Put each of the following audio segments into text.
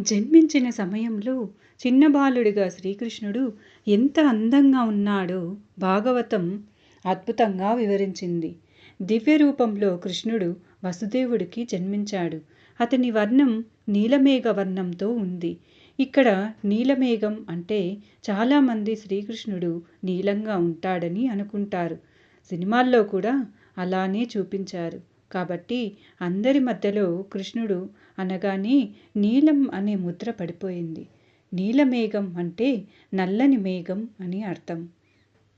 జన్మించిన సమయంలో చిన్న బాలుడిగా శ్రీకృష్ణుడు ఎంత అందంగా ఉన్నాడో భాగవతం అద్భుతంగా వివరించింది. దివ్య రూపంలో కృష్ణుడు వసుదేవుడికి జన్మించాడు. అతని వర్ణం నీలమేఘ వర్ణంతో ఉంది. ఇక్కడ నీలమేఘం అంటే చాలామంది శ్రీకృష్ణుడు నీలంగా ఉంటాడని అనుకుంటారు. సినిమాల్లో కూడా అలానే చూపించారు. కాబట్టి అందరి మధ్యలో కృష్ణుడు అనగానే నీలం అనే ముద్ర పడిపోయింది. నీలమేఘం అంటే నల్లని మేఘం అని అర్థం.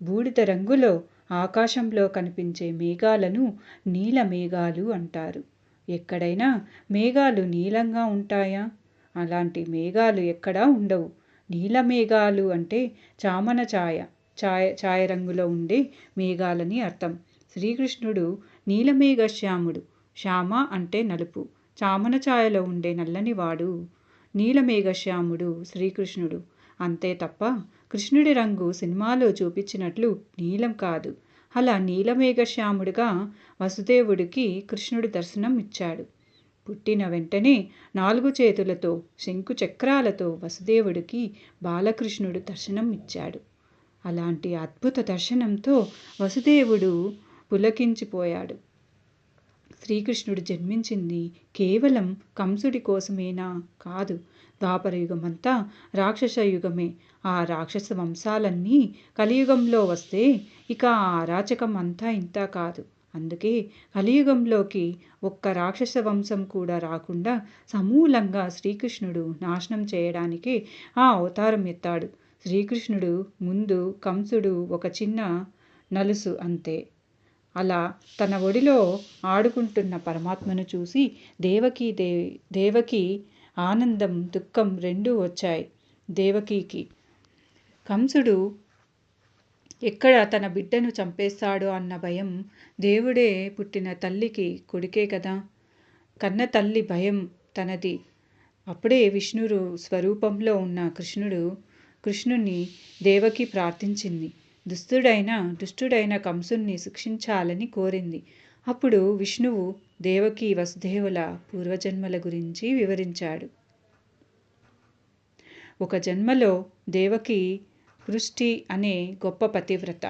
బూడిద రంగులో ఆకాశంలో కనిపించే మేఘాలను నీలమేఘాలు అంటారు. ఎక్కడైనా మేఘాలు నీలంగా ఉంటాయా? అలాంటి మేఘాలు ఎక్కడా ఉండవు. నీలమేఘాలు అంటే చామన ఛాయ రంగులో ఉండే మేఘాలని అర్థం. శ్రీకృష్ణుడు నీలమేఘశ్యాముడు. శ్యామ అంటే నలుపు. చామన ఛాయలో ఉండే నల్లనివాడు నీలమేఘశ్యాముడు శ్రీకృష్ణుడు. అంతే తప్ప కృష్ణుడి రంగు సినిమాలో చూపించినట్లు నీలం కాదు. అలా నీలమేఘశ్యాముడిగా వసుదేవుడికి కృష్ణుడి దర్శనం ఇచ్చాడు. పుట్టిన వెంటనే 4 చేతులతో శంకు చక్రాలతో వసుదేవుడికి బాలకృష్ణుడు దర్శనం ఇచ్చాడు. అలాంటి అద్భుత దర్శనంతో వసుదేవుడు పులకించిపోయాడు. శ్రీకృష్ణుడు జన్మించింది కేవలం కంసుడి కోసమేనా? కాదు. ద్వాపరయుగమంతా రాక్షస యుగమే. ఆ రాక్షస వంశాలన్నీ కలియుగంలో వస్తే ఇక ఆ అరాచకం అంతా ఇంత కాదు. అందుకే కలియుగంలోకి ఒక్క రాక్షస వంశం కూడా రాకుండా సమూలంగా శ్రీకృష్ణుడు నాశనం చేయడానికి ఆ అవతారం ఎత్తాడు. శ్రీకృష్ణుడు ముందు కంసుడు ఒక చిన్న నలుసు అంతే. అలా తన ఒడిలో ఆడుకుంటున్న పరమాత్మను చూసి దేవకి ఆనందం దుఃఖం రెండూ వచ్చాయి. దేవకికి కంసుడు ఎక్కడ తన బిడ్డను చంపేస్తాడో అన్న భయం. దేవుడే పుట్టిన తల్లికి కొడుకే కదా, కన్న తల్లి భయం తనది. అప్పుడే విష్ణు స్వరూపంలో ఉన్న కృష్ణుని దేవకి ప్రార్థించింది. దుష్టుడైన కంసుని శిక్షించాలని కోరింది. అప్పుడు విష్ణువు దేవకి వసుదేవుల పూర్వజన్మల గురించి వివరించాడు. ఒక జన్మలో దేవకి పృష్టి అనే గొప్ప పతివ్రత.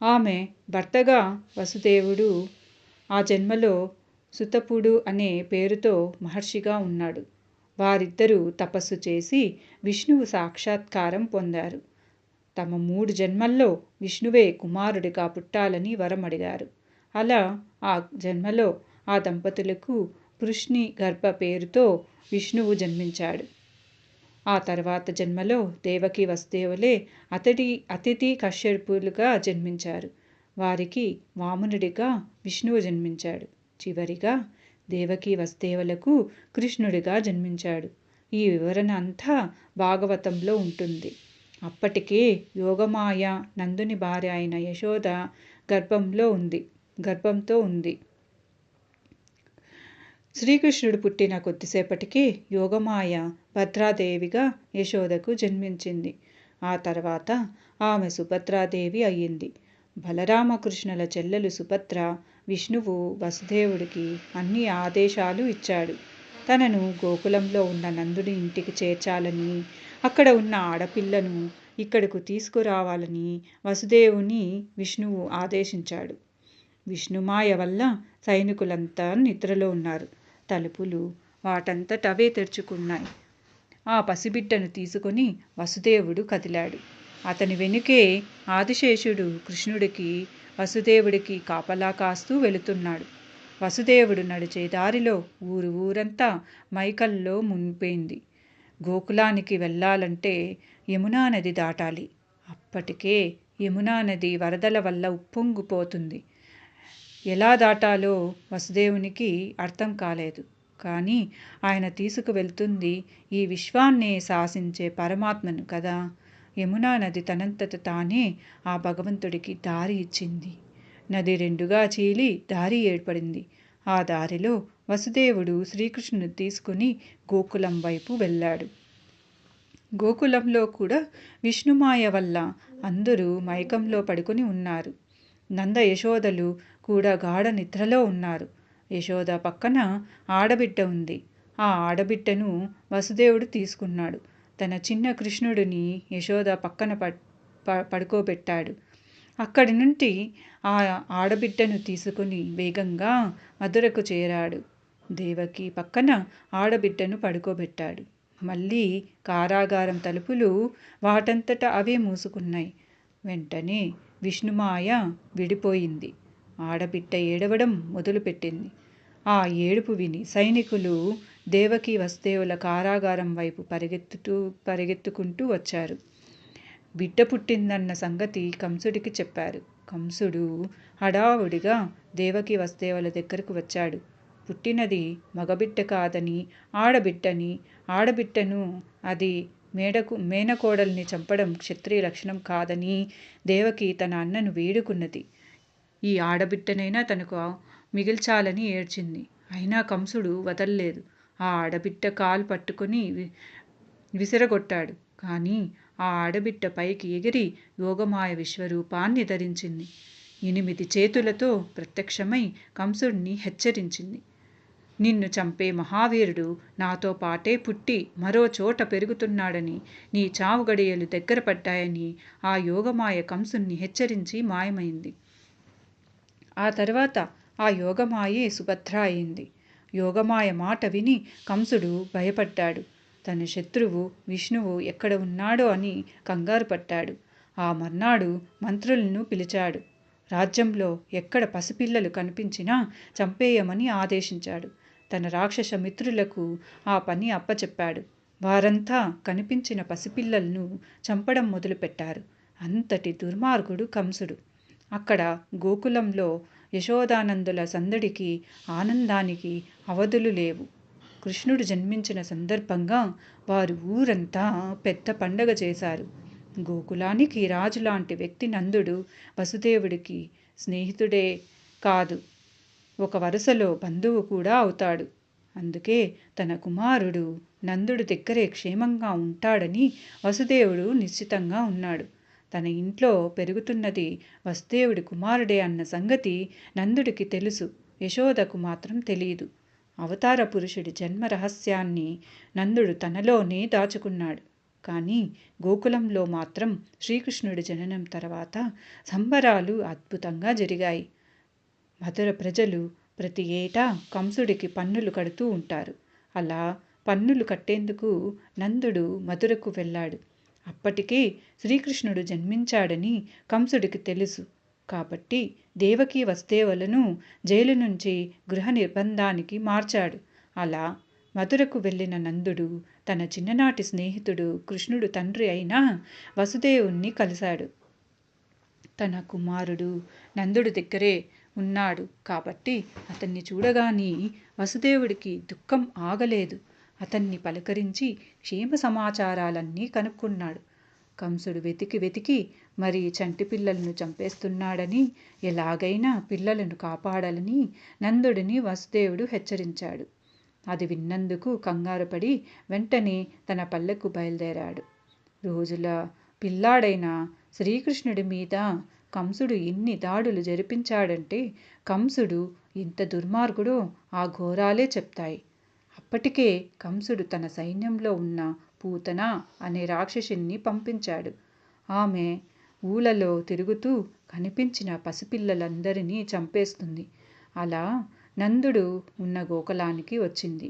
ఆమె భర్తగా వసుదేవుడు ఆ జన్మలో సుతపుడు అనే పేరుతో మహర్షిగా ఉన్నాడు. వారిద్దరూ తపస్సు చేసి విష్ణువు సాక్షాత్కారం పొందారు. తమ 3 జన్మల్లో విష్ణువే కుమారుడిగా పుట్టాలని వరం అడిగారు. అలా ఆ జన్మలో ఆ దంపతులకు పృష్ణి గర్భ పేరుతో విష్ణువు జన్మించాడు. ఆ తర్వాత జన్మలో దేవకి వసుదేవులే అతిథి కశ్యపులుగా జన్మించారు. వారికి వామనుడిగా విష్ణువు జన్మించాడు. చివరిగా దేవకి వసుదేవులకు కృష్ణుడిగా జన్మించాడు. ఈ వివరణ అంతా భాగవతంలో ఉంటుంది. అప్పటికే యోగమాయ నందుని భార్య అయిన యశోద గర్భంతో ఉంది. శ్రీకృష్ణుడు పుట్టిన కొద్దిసేపటికే యోగమాయ భద్రాదేవిగా యశోదకు జన్మించింది. ఆ తర్వాత ఆమె సుభద్రాదేవి అయ్యింది. బలరామకృష్ణుల చెల్లెలు సుభద్ర విష్ణువు వసుదేవుడికి అన్ని ఆదేశాలు ఇచ్చాడు. తనను గోకులంలో ఉన్న నందుని ఇంటికి చేర్చాలని, అక్కడ ఉన్న ఆడపిల్లను ఇక్కడకు తీసుకురావాలని వసుదేవుని విష్ణువు ఆదేశించాడు. విష్ణుమాయ వల్ల సైనికులంతా నిద్రలో ఉన్నారు. తలుపులు వాటంతట అవే తెరుచుకున్నాయి. ఆ పసిబిడ్డను తీసుకొని వసుదేవుడు కదిలాడు. అతని వెనుకే ఆదిశేషుడు కృష్ణుడికి వసుదేవుడికి కాపలా కాస్తూ వెళుతున్నాడు. వసుదేవుడు నడిచే దారిలో ఊరంతా మైకల్లో మునిపోయింది. గోకులానికి వెళ్ళాలంటే యమునా నది దాటాలి. అప్పటికే యమునా నది వరదల వల్ల ఉప్పొంగిపోతుంది. ఎలా దాటాలో వసుదేవునికి అర్థం కాలేదు. కానీ ఆయన తీసుకువెళ్తుంది ఈ విశ్వాన్నే శాసించే పరమాత్మను కదా. యమునా నది తనంతట తానే ఆ భగవంతుడికి దారి ఇచ్చింది. నది 2గా చీలి దారి ఏర్పడింది. ఆ దారిలో వసుదేవుడు శ్రీకృష్ణుని తీసుకుని గోకులం వైపు వెళ్ళాడు. గోకులంలో కూడా విష్ణుమాయ వల్ల అందరూ మైకంలో పడుకొని ఉన్నారు. నంద యశోదలు కూడా గాఢ నిద్రలో ఉన్నారు. యశోద పక్కన ఆడబిడ్డ ఉంది. ఆ ఆడబిడ్డను వసుదేవుడు తీసుకున్నాడు. తన చిన్న కృష్ణుడిని యశోద పక్కన పడుకోబెట్టాడు. అక్కడి నుండి ఆ ఆడబిడ్డను తీసుకుని వేగంగా మధురకు చేరాడు. దేవకి పక్కన ఆడబిడ్డను పడుకోబెట్టాడు. మళ్ళీ కారాగారం తలుపులు వాటంతట అవే మూసుకున్నాయి. వెంటనే విష్ణుమాయ విడిపోయింది. ఆడబిడ్డ ఏడవడం మొదలుపెట్టింది. ఆ ఏడుపు విని సైనికులు దేవకి వసుదేవుల కారాగారం వైపు పరిగెత్తుకుంటూ వచ్చారు. బిడ్డ పుట్టిందన్న సంగతి కంసుడికి చెప్పారు. కంసుడు హడావుడిగా దేవకి వసుదేవుల దగ్గరకు వచ్చాడు. పుట్టినది మగబిడ్డ కాదని ఆడబిడ్డను అది మేనకోడల్ని చంపడం క్షత్రియ లక్షణం కాదని దేవకి తన అన్నను వేడుకున్నది. ఈ ఆడబిడ్డనైనా తనకు మిగిల్చాలని ఏడ్చింది. అయినా కంసుడు వదల్లేదు. ఆ ఆడబిడ్డ కాలు పట్టుకొని విసిరగొట్టాడు. కానీ ఆ ఆడబిడ్డ పైకి ఎగిరి యోగమాయ విశ్వరూపాన్ని ధరించింది. 8 చేతులతో ప్రత్యక్షమై కంసుడిని హెచ్చరించింది. నిన్ను చంపే మహావీరుడు నాతో పాటే పుట్టి మరో చోట పెరుగుతున్నాడని, నీ చావు గడియలు దగ్గర పడ్డాయని ఆ యోగమాయ కంసుణ్ణి హెచ్చరించి మాయమైంది. ఆ తర్వాత ఆ యోగమాయే సుభద్ర అయింది. యోగమాయ మాట విని కంసుడు భయపడ్డాడు. తన శత్రువు విష్ణువు ఎక్కడ ఉన్నాడో అని కంగారు పట్టాడు. ఆ మర్నాడు మంత్రులను పిలిచాడు. రాజ్యంలో ఎక్కడ పసిపిల్లలు కనిపించినా చంపేయమని ఆదేశించాడు. తన రాక్షస మిత్రులకు ఆ పని అప్పచెప్పాడు. వారంతా కనిపించిన పసిపిల్లలను చంపడం మొదలుపెట్టారు. అంతటి దుర్మార్గుడు కంసుడు. అక్కడ గోకులంలో యశోదానందుల సందడికి, ఆనందానికి అవధులు లేవు. కృష్ణుడు జన్మించిన సందర్భంగా వారు ఊరంతా పెద్ద పండగ చేశారు. గోకులానికి రాజులాంటి వ్యక్తి నందుడు వసుదేవుడికి స్నేహితుడే కాదు, ఒక వరుసలో బంధువు కూడా అవుతాడు. అందుకే తన కుమారుడు నందుడి దగ్గరే క్షేమంగా ఉంటాడని వసుదేవుడు నిశ్చితంగా ఉన్నాడు. తన ఇంట్లో పెరుగుతున్నది వసుదేవుడి కుమారుడే అన్న సంగతి నందుడికి తెలుసు. యశోదకు మాత్రం తెలియదు. అవతార పురుషుడి జన్మ రహస్యాన్ని నందుడు తనలోనే దాచుకున్నాడు. కానీ గోకులంలో మాత్రం శ్రీకృష్ణుడి జననం తర్వాత సంబరాలు అద్భుతంగా జరిగాయి. మధుర ప్రజలు ప్రతి ఏటా కంసుడికి పన్నులు కడుతూ ఉంటారు. అలా పన్నులు కట్టేందుకు నందుడు మధురకు వెళ్ళాడు. అప్పటికే శ్రీకృష్ణుడు జన్మించాడని కంసుడికి తెలుసు. కాబట్టి దేవకి వసుదేవులను జైలు నుంచి గృహ నిర్బంధానికి మార్చాడు. అలా మధురకు వెళ్ళిన నందుడు తన చిన్ననాటి స్నేహితుడు కృష్ణుడు తండ్రి అయిన వసుదేవుణ్ణి కలిశాడు. తన కుమారుడు నందుడి దగ్గరే ఉన్నాడు కాబట్టి అతన్ని చూడగానే వసుదేవుడికి దుఃఖం ఆగలేదు. అతన్ని పలకరించి క్షేమ సమాచారాలన్నీ కనుక్కున్నాడు. కంసుడు వెతికి మరి చంటి పిల్లలను చంపేస్తున్నాడని, ఎలాగైనా పిల్లలను కాపాడాలని నందుడిని వసుదేవుడు హెచ్చరించాడు. అది విన్నందుకు కంగారుపడి వెంటనే తన పల్లెకు బయలుదేరాడు. రోజుల పిల్లాడైన శ్రీకృష్ణుడి మీద కంసుడు ఎన్ని దాడులు జరిపించాడంటే కంసుడు ఎంత దుర్మార్గుడో ఆ ఘోరాలే చెప్తాయి. అప్పటికే కంసుడు తన సైన్యంలో ఉన్న పూతన అనే రాక్షసిని పంపించాడు. ఆమె ఊళ్ళలో తిరుగుతూ కనిపించిన పసిపిల్లలందరినీ చంపేస్తుంది. అలా నందుడు ఉన్న గోకులానికి వచ్చింది.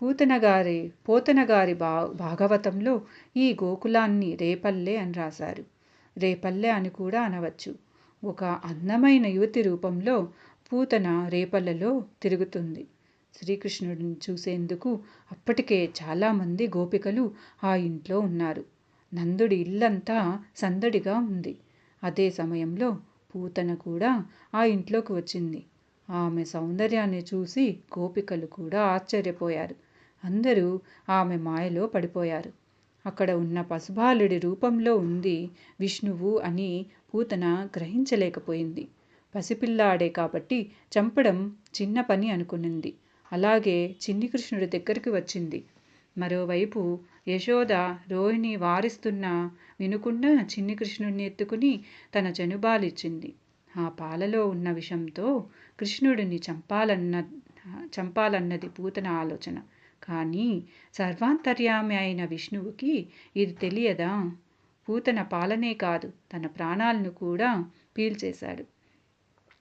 పోతనగారి భాగవతంలో ఈ గోకులాన్ని రేపల్లె అని రాశారు. రేపల్లె అని కూడా అనవచ్చు. ఒక అందమైన యువతి రూపంలో పూతన రేపల్లెలో తిరుగుతుంది. శ్రీకృష్ణుడిని చూసేందుకు అప్పటికే చాలామంది గోపికలు ఆ ఇంట్లో ఉన్నారు. నందుడి ఇల్లంతా సందడిగా ఉంది. అదే సమయంలో పూతన కూడా ఆ ఇంట్లోకి వచ్చింది. ఆమె సౌందర్యాన్ని చూసి గోపికలు కూడా ఆశ్చర్యపోయారు. అందరూ ఆమె మాయలో పడిపోయారు. అక్కడ ఉన్న పసుబాలుడి రూపంలో ఉంది విష్ణువు అని పూతన గ్రహించలేకపోయింది. పసిపిల్లాడే కాబట్టి చంపడం చిన్న పని అనుకునింది. అలాగే చిన్ని కృష్ణుడి దగ్గరికి వచ్చింది. మరోవైపు యశోద రోహిణి వారిస్తున్న వినుకుండా చిన్ని కృష్ణుడిని ఎత్తుకుని తన జనుబాలిచ్చింది. ఆ పాలలో ఉన్న విషంతో కృష్ణుడిని చంపాలన్న చంపాలన్నది పూతన ఆలోచన. కానీ సర్వాంతర్యామి అయిన విష్ణువుకి ఇది తెలియదా? పూతన పాలనే కాదు, తన ప్రాణాలను కూడా పీల్చేశాడు.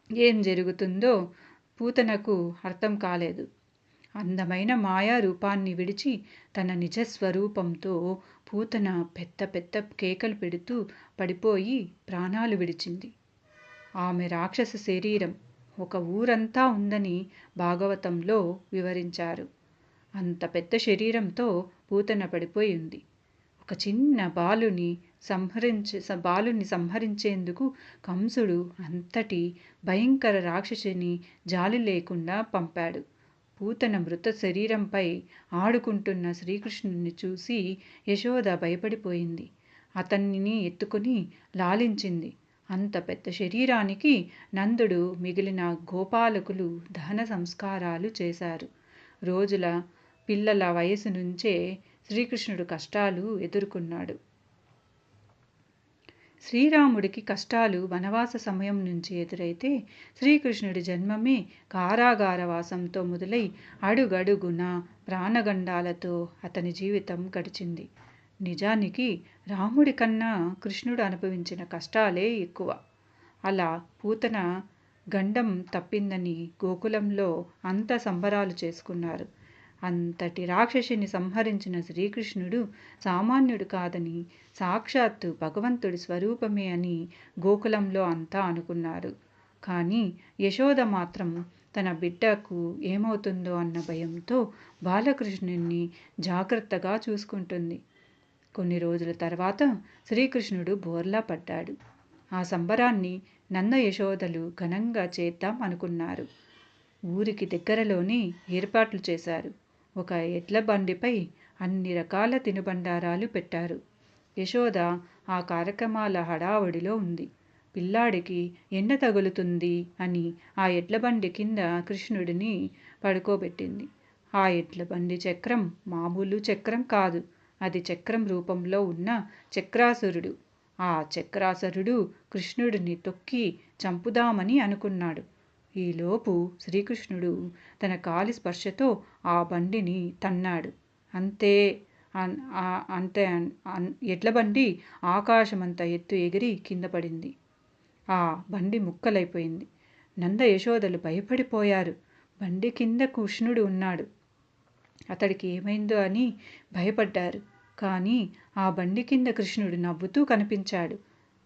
ఏం జరుగుతుందో పూతనకు అర్థం కాలేదు. అందమైన మాయా రూపాన్ని విడిచి తన నిజస్వరూపంతో పూతన పెద్ద పెద్ద కేకలు పెడుతూ పడిపోయి ప్రాణాలు విడిచింది. ఆమె రాక్షస శరీరం ఒక ఊరంతా ఉందని భాగవతంలో వివరించారు. అంత పెద్ద శరీరంతో పూతన పడిపోయి ఉంది. ఒక చిన్న బాలుని సంహరించేందుకు కంసుడు అంతటి భయంకర రాక్షసిని జాలి లేకుండా పంపాడు. పూతన మృత శరీరంపై ఆడుకుంటున్న శ్రీకృష్ణుని చూసి యశోద భయపడిపోయింది. అతన్ని ఎత్తుకుని లాలించింది. అంత పెద్ద శరీరానికి నందుడు మిగిలిన గోపాలకులు దహన సంస్కారాలు చేశారు. రోజుల పిల్లల వయసు నుంచే శ్రీకృష్ణుడు కష్టాలు ఎదుర్కొన్నాడు. శ్రీరాముడికి కష్టాలు వనవాస సమయం నుంచి ఎదురైతే శ్రీకృష్ణుడి జన్మమే కారాగారవాసంతో మొదలై అడుగడుగున ప్రాణగండాలతో అతని జీవితం గడిచింది. నిజానికి రాముడి కన్నా కృష్ణుడు అనుభవించిన కష్టాలే ఎక్కువ. అలా పూతన గండం తప్పిందని గోకులంలో అంతా సంబరాలు చేసుకున్నారు. అంతటి రాక్షసిని సంహరించిన శ్రీకృష్ణుడు సామాన్యుడు కాదని, సాక్షాత్తు భగవంతుడి స్వరూపమే అని గోకులంలో అంతా అనుకున్నారు. కానీ యశోద మాత్రం తన బిడ్డకు ఏమవుతుందో అన్న భయంతో బాలకృష్ణుణ్ణి జాగ్రత్తగా చూసుకుంటుంది. కొన్ని రోజుల తర్వాత శ్రీకృష్ణుడు బోర్లా పడ్డాడు. ఆ సంబరాన్ని నంద యశోదలు ఘనంగా చేద్దాం అనుకున్నారు. ఊరికి దగ్గరలోనే ఏర్పాట్లు చేశారు. ఒక ఎడ్ల బండిపై అన్ని రకాల తినుబండారాలు పెట్టారు. యశోద ఆ కార్యక్రమాల హడావుడిలో ఉంది. పిల్లాడికి ఎండ తగులుతుంది అని ఆ ఎడ్ల బండి కింద కృష్ణుడిని పడుకోబెట్టింది. ఆ ఎడ్ల బండి చక్రం మామూలు చక్రం కాదు, అది చక్రం రూపంలో ఉన్న చక్రాసురుడు. ఆ చక్రాసురుడు కృష్ణుడిని తొక్కి చంపుదామని అనుకున్నాడు. ఈలోపు శ్రీకృష్ణుడు తన కాలి స్పర్శతో ఆ బండిని తన్నాడు. అంతే అంతే ఎడ్ల బండి ఆకాశమంత ఎత్తు ఎగిరి కింద పడింది. ఆ బండి ముక్కలైపోయింది. నంద యశోదలు భయపడిపోయారు. బండి కింద కృష్ణుడు ఉన్నాడు, అతడికి ఏమైందో అని భయపడ్డారు. కానీ ఆ బండి కింద కృష్ణుడు నవ్వుతూ కనిపించాడు.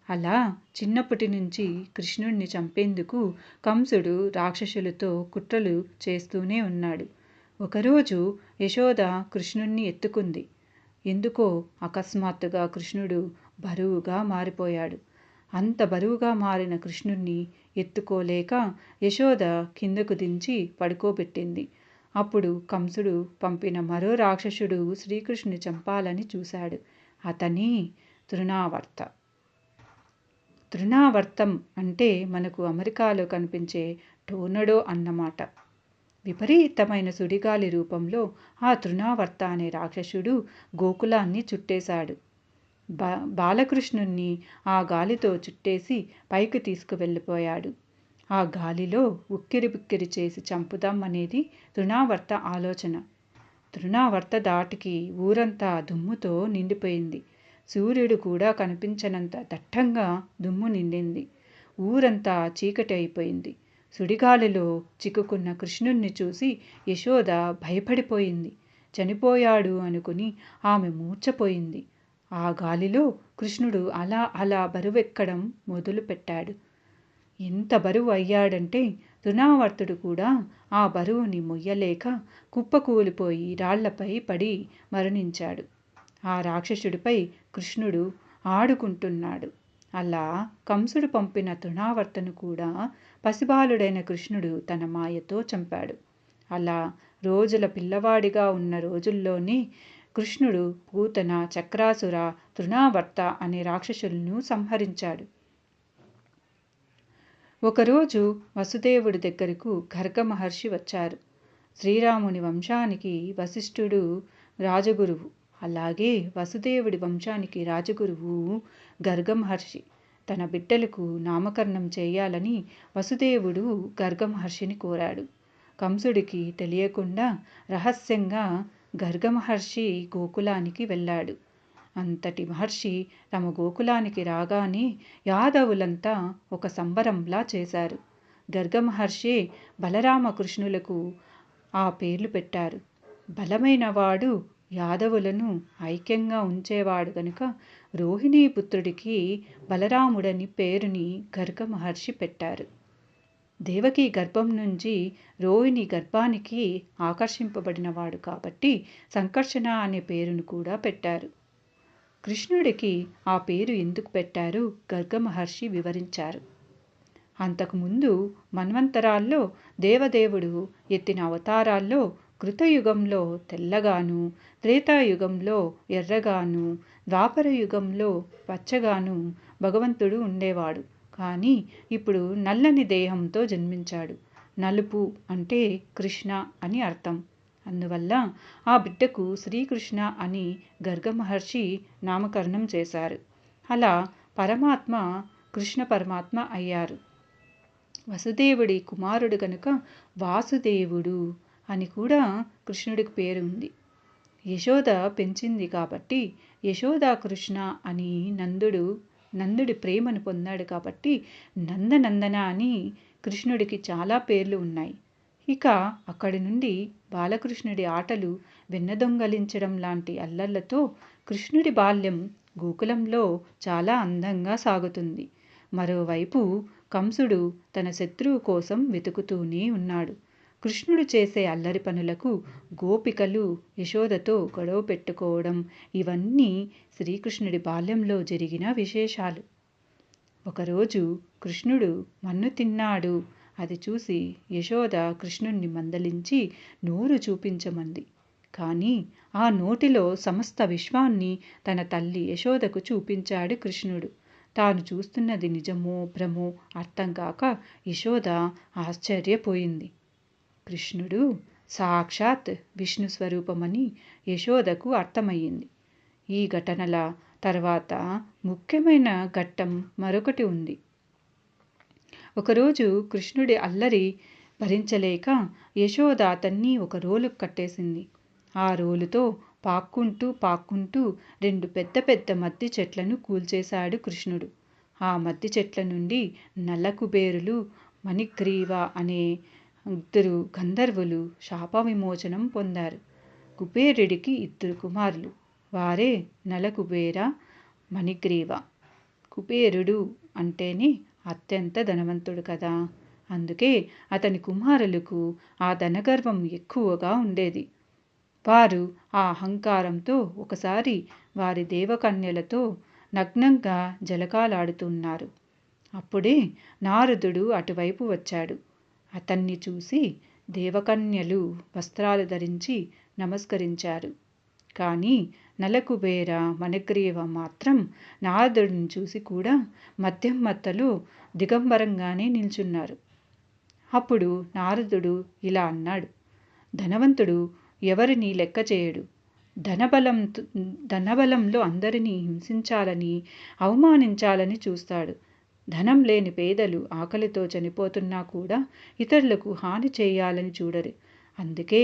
అలా చిన్నప్పటి నుంచి కృష్ణుడిని చంపేందుకు కంసుడు రాక్షసులతో కుట్రలు చేస్తూనే ఉన్నాడు. ఒకరోజు యశోద కృష్ణుణ్ణి ఎత్తుకుంది. ఎందుకో అకస్మాత్తుగా కృష్ణుడు బరువుగా మారిపోయాడు. అంత బరువుగా మారిన కృష్ణుణ్ణి ఎత్తుకోలేక యశోద కిందకు దించి పడుకోబెట్టింది. అప్పుడు కంసుడు పంపిన మరో రాక్షసుడు శ్రీకృష్ణుని చంపాలని చూశాడు. అతని తృణావర్త. తృణావర్తం అంటే మనకు అమెరికాలో కనిపించే టోర్నడో అన్నమాట. విపరీతమైన సుడిగాలి రూపంలో ఆ తృణావర్త అనే రాక్షసుడు గోకులాన్ని చుట్టేశాడు. బాలకృష్ణుణ్ణి ఆ గాలితో చుట్టేసి పైకి తీసుకువెళ్ళిపోయాడు. ఆ గాలిలో ఉక్కిరిబిక్కిరి చేసి చంపుదాం అనేది తృణావర్త ఆలోచన. తృణావర్త దాటికి ఊరంతా దుమ్ముతో నిండిపోయింది. సూర్యుడు కూడా కనిపించనంత దట్టంగా దుమ్ము నిండింది. ఊరంతా చీకటి అయిపోయింది. సుడిగాలిలో చిక్కుకున్న కృష్ణుణ్ణి చూసి యశోద భయపడిపోయింది. చనిపోయాడు అనుకుని ఆమె మూర్ఛపోయింది. ఆ గాలిలో కృష్ణుడు అలా అలా బరువెక్కడం మొదలుపెట్టాడు. ఎంత బరువు అయ్యాడంటే తృణావర్తుడు కూడా ఆ బరువుని మొయ్యలేక కుప్పకూలిపోయి రాళ్లపై పడి మరణించాడు. ఆ రాక్షసుడిపై కృష్ణుడు ఆడుకుంటున్నాడు. అలా కంసుడు పంపిన తృణావర్తను కూడా పసిబాలుడైన కృష్ణుడు తన మాయతో చంపాడు. అలా రోజుల పిల్లవాడిగా ఉన్న రోజుల్లోనే కృష్ణుడు పూతన, చక్రాసుర, తృణావర్త అనే రాక్షసులను సంహరించాడు. ఒకరోజు వసుదేవుడి దగ్గరకు గర్గ మహర్షి వచ్చారు. శ్రీరాముని వంశానికి వశిష్ఠుడు రాజగురువు. అలాగే వసుదేవుడి వంశానికి రాజగురువు గర్గ మహర్షి. తన బిడ్డలకు నామకరణం చేయాలని వసుదేవుడు గర్గ మహర్షిని కోరాడు. కంసుడికి తెలియకుండా రహస్యంగా గర్గ మహర్షి గోకులానికి వెళ్ళాడు. అంతటి మహర్షి తమ గోకులానికి రాగానే యాదవులంతా ఒక సంబరంలా చేశారు. గర్గ మహర్షి బలరామకృష్ణులకు ఆ పేర్లు పెట్టారు. బలమైన వాడు యాదవులను ఐక్యంగా ఉంచేవాడు గనుక రోహిణీపుత్రుడికి బలరాముడని పేరుని గర్గ మహర్షి పెట్టారు. దేవకి గర్భం నుంచి రోహిణి గర్భానికి ఆకర్షింపబడినవాడు కాబట్టి సంకర్షణ అనే పేరును కూడా పెట్టారు. కృష్ణుడికి ఆ పేరు ఎందుకు పెట్టారు గర్గ మహర్షి వివరించారు. అంతకుముందు మన్వంతరాల్లో దేవదేవుడు ఎత్తిన అవతారాల్లో కృతయుగంలో తెల్లగాను, త్రేతాయుగంలో ఎర్రగాను, ద్వాపర యుగంలో పచ్చగాను భగవంతుడు ఉండేవాడు. కానీ ఇప్పుడు నల్లని దేహంతో జన్మించాడు. నలుపు అంటే కృష్ణ అని అర్థం. అందువల్ల ఆ బిడ్డకు శ్రీకృష్ణ అని గర్గ మహర్షి నామకరణం చేశారు. అలా పరమాత్మ కృష్ణ పరమాత్మ అయ్యారు. వసుదేవుడి కుమారుడు కనుక వాసుదేవుడు అని కూడా కృష్ణుడికి పేరు ఉంది. యశోద పెంచింది కాబట్టి యశోదా కృష్ణ అని నందుడి ప్రేమను పొందాడు కాబట్టి నందనందన అని కృష్ణుడికి చాలా పేర్లు ఉన్నాయి. ఇక అక్కడి నుండి బాలకృష్ణుడి ఆటలు వెన్నదొంగలించడం లాంటి అల్లర్లతో కృష్ణుడి బాల్యం గోకులంలో చాలా అందంగా సాగుతుంది. మరోవైపు కంసుడు తన శత్రువు కోసం వెతుకుతూనే ఉన్నాడు. కృష్ణుడు చేసే అల్లరి పనులకు గోపికలు యశోదతో గొడవ పెట్టుకోవడం ఇవన్నీ శ్రీకృష్ణుడి బాల్యంలో జరిగిన విశేషాలు. ఒకరోజు కృష్ణుడు మన్ను తిన్నాడు. అది చూసి యశోద కృష్ణుణ్ణి మందలించి నోరు చూపించమంది. కానీ ఆ నోటిలో సమస్త విశ్వాన్ని తన తల్లి యశోదకు చూపించాడు కృష్ణుడు. తాను చూస్తున్నది నిజమో భ్రమో అర్థం కాక యశోద ఆశ్చర్యపోయింది. కృష్ణుడు సాక్షాత్ విష్ణు స్వరూపమని యశోదకు అర్థమయ్యింది. ఈ ఘటనల తర్వాత ముఖ్యమైన ఘట్టం మరొకటి ఉంది. ఒకరోజు కృష్ణుడి అల్లరి భరించలేక యశోద అతన్ని ఒక రోలుకు కట్టేసింది. ఆ రోలుతో పాక్కుంటూ 2 పెద్ద పెద్ద మద్ది చెట్లను కూల్చేశాడు కృష్ణుడు. ఆ మద్ది చెట్ల నుండి నలకుబేరులు, మణిగ్రీవ అనే 2 గంధర్వులు శాప విమోచనం పొందారు. కుబేరుడికి 2 కుమారులు. వారే నలకుబేర, మణిగ్రీవ. కుబేరుడు అంటేనే అత్యంత ధనవంతుడు కదా. అందుకే అతని కుమారులకు ఆ ధనగర్వం ఎక్కువగా ఉండేది. వారు ఆ అహంకారంతో ఒకసారి వారి దేవకన్యలతో నగ్నంగా జలకాలాడుతున్నారు. అప్పుడే నారదుడు అటువైపు వచ్చాడు. అతన్ని చూసి దేవకన్యలు వస్త్రాలు ధరించి నమస్కరించారు. కానీ నలకుబేర, మణిగ్రీవ మాత్రం నారదుడిని చూసి కూడా మధ్యలో దిగంబరంగానే నిల్చున్నారు. అప్పుడు నారదుడు ఇలా అన్నాడు. ధనవంతుడు ఎవరిని లెక్క చేయడు. ధనబలంలో అందరినీ హింసించాలని, అవమానించాలని చూస్తాడు. ధనం లేని పేదలు ఆకలితో చనిపోతున్నా కూడా ఇతరులకు హాని చేయాలని చూడరు. అందుకే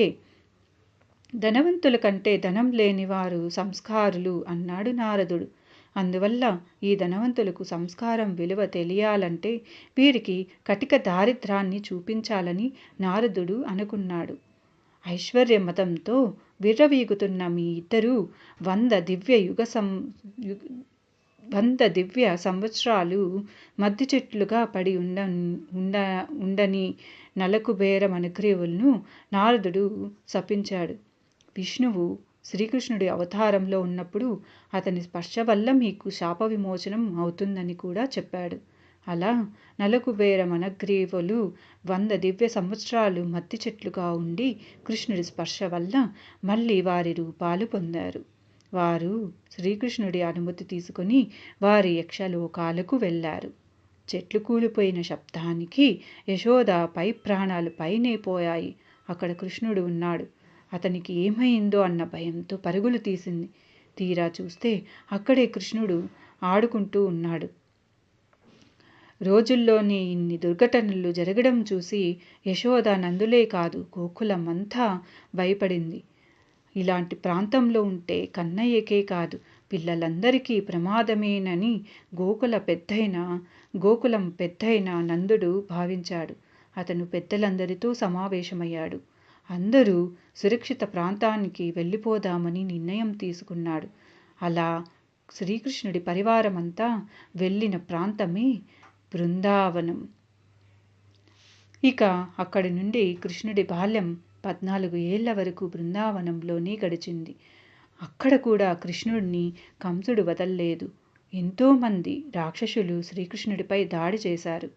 ధనవంతుల కంటే ధనం లేని వారు సంస్కారులు అన్నాడు నారదుడు. అందువల్ల ఈ ధనవంతులకు సంస్కారం విలువ తెలియాలంటే వీరికి కటిక దారిద్రాన్ని చూపించాలని నారదుడు అనుకున్నాడు. ఐశ్వర్య మతంతో విర్రవీగుతున్న మీ ఇద్దరూ 100 దివ్య సంవత్సరాలు మద్ది చెట్లుగా పడి ఉండని నలకుబేర మణిగ్రీవులను నారదుడు శపించాడు. విష్ణువు శ్రీకృష్ణుడి అవతారంలో ఉన్నప్పుడు అతని స్పర్శ వల్ల మీకు శాప విమోచనం అవుతుందని కూడా చెప్పాడు. అలా నలకుబేర మణిగ్రీవులు 100 దివ్య సంవత్సరాలు మద్ది చెట్లుగా ఉండి కృష్ణుడి స్పర్శ వల్ల మళ్ళీ వారి రూపాలు పొందారు. వారు శ్రీకృష్ణుడి అనుమతి తీసుకుని వారి యక్షలోకాలకు వెళ్ళారు. చెట్లు కూలిపోయిన శబ్దానికి యశోద పై ప్రాణాలు పైనే పోయాయి. అక్కడ కృష్ణుడు ఉన్నాడు. అతనికి ఏమైందో అన్న భయంతో పరుగులు తీసింది. తీరా చూస్తే అక్కడే కృష్ణుడు ఆడుకుంటూ ఉన్నాడు. రోజుల్లోనే ఇన్ని దుర్ఘటనలు జరగడం చూసి యశోద నందులే కాదు గోకులం అంతా భయపడింది. ఇలాంటి ప్రాంతంలో ఉంటే కన్నయ్యకే కాదు పిల్లలందరికీ ప్రమాదమేనని గోకులం పెద్దయిన నందుడు భావించాడు. అతను పెద్దలందరితో సమావేశమయ్యాడు. అందరూ సురక్షిత ప్రాంతానికి వెళ్ళిపోదామని నిర్ణయం తీసుకున్నాడు. అలా శ్రీకృష్ణుడి పరివారమంతా వెళ్ళిన ప్రాంతమే బృందావనం. ఇక అక్కడి నుండి కృష్ణుడి బాల్యం 14 ఏళ్ల వరకు బృందావనంలోనే గడిచింది. అక్కడ కూడా కృష్ణుడిని కంసుడు వదల్లేదు. ఎంతోమంది రాక్షసులు శ్రీకృష్ణుడిపై దాడి చేశారు.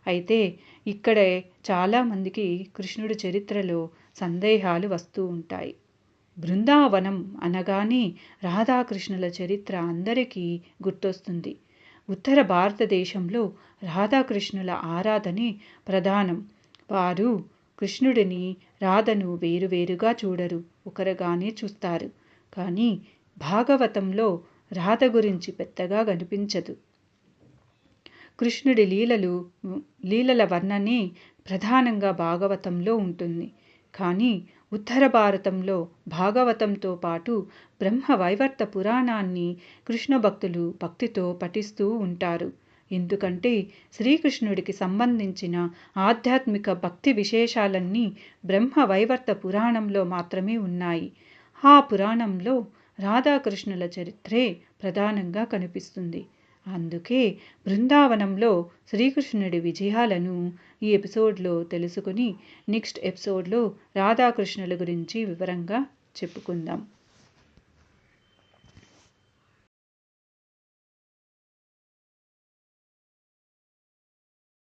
అయితే ఇక్కడే చాలామందికి కృష్ణుడి చరిత్రలో సందేహాలు వస్తూ ఉంటాయి. బృందావనం అనగానే రాధాకృష్ణుల చరిత్ర అందరికీ గుర్తొస్తుంది. ఉత్తర భారతదేశంలో రాధాకృష్ణుల ఆరాధనే ప్రధానం. వారు కృష్ణుడిని రాధను వేరువేరుగా చూడరు, ఒకరుగానే చూస్తారు. కానీ భాగవతంలో రాధ గురించి పెద్దగా కనిపించదు. కృష్ణుడి లీలల వర్ణనే ప్రధానంగా భాగవతంలో ఉంటుంది. కానీ ఉత్తర భారతంలో భాగవతంతో పాటు బ్రహ్మవైవర్త పురాణాన్ని కృష్ణ భక్తులు భక్తితో పఠిస్తూ ఉంటారు. ఎందుకంటే శ్రీకృష్ణుడికి సంబంధించిన ఆధ్యాత్మిక భక్తి విశేషాలన్నీ బ్రహ్మవైవర్త పురాణంలో మాత్రమే ఉన్నాయి. ఆ పురాణంలో రాధాకృష్ణుల చరిత్రే ప్రధానంగా కనిపిస్తుంది. అందుకే బృందావనంలో శ్రీకృష్ణుడి విజయాలను ఈ ఎపిసోడ్లో తెలుసుకుని నెక్స్ట్ ఎపిసోడ్లో రాధాకృష్ణుల గురించి వివరంగా చెప్పుకుందాం.